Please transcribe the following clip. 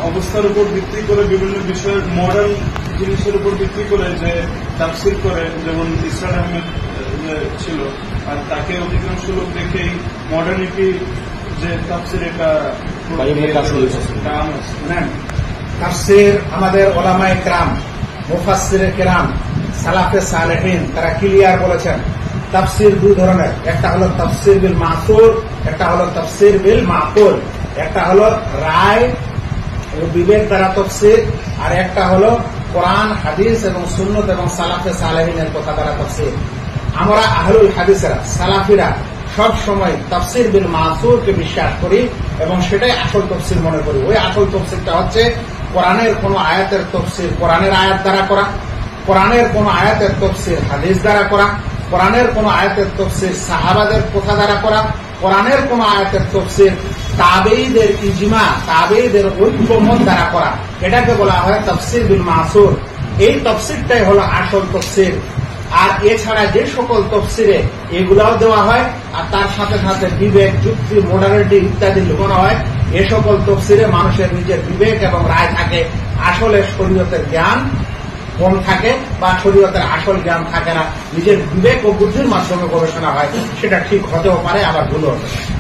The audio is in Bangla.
অবস্থার উপর ভিত্তি করে বিভিন্ন বিষয়ের মডার্ন জিনিসের উপর ভিত্তি করে যে তাফসির করে, যেমন ইসরাত আহমেদ ছিল, আর তাকে অধিকাংশ লোক দেখেই মডার্নিটি যে তাফসির এটা তাফসির আমাদের ওলামায়ে কেরাম, মুফাসসিরে কেরাম, সালাফে সালেহিন তারা ক্লিয়ার বলেছেন তাফসির দুই ধরনের, একটা হলো তাফসির বিল মাসুর, একটা হলো তাফসির বিল মাকুল। একটা হলো রায় ও বিবেক দ্বারা তাফসির, আর একটা হলো কোরআন হাদিস এবং সুন্নত এবং সালাফে সালেহিনের কথা দ্বারা তাফসির। আমরা আহলুল হাদিসেরা, সালাফিরা সব সময় তাফসির বিল মাসুরকে বিশ্বাস করি এবং সেটাই আসল তাফসির মনে করি। ওই আসল তাফসিরটা হচ্ছে কোরআনের কোন আয়াতের তাফসির কোরআনের আয়াত দ্বারা করা, কোরআনের কোন আয়াতের তাফসির হাদিস দ্বারা করা, কোরআনের কোন আয়াতের তাফসির সাহাবাদের কথা দ্বারা করা, কোরআনের কোন আয়াতের তাফসির তাবেঈদের ইজমা, তাবেঈদের ঐক্যমত দ্বারা করা। এটাকে বলা হয় তাফসির বিল মাসুর। এই তাফসিরটাই হলো আসল তাফসির। আর এছাড়া যে সকল তফসিরে এগুলাও দেওয়া হয় আর তার সাথে সাথে বিবেক, যুক্তি, মডালিটি ইত্যাদি লুকানো হয়, এ সকল তফসিরে মানুষের নিজের বিবেক এবং রায় থাকে, আসলে শরীয়তের জ্ঞান কম থাকে বা শরীয়তের আসল জ্ঞান থাকে না, নিজের বিবেক ও বুদ্ধির মাধ্যমে গবেষণা হয়। সেটা ঠিক হতেও পারে, আবার ভুলও হতে পারে।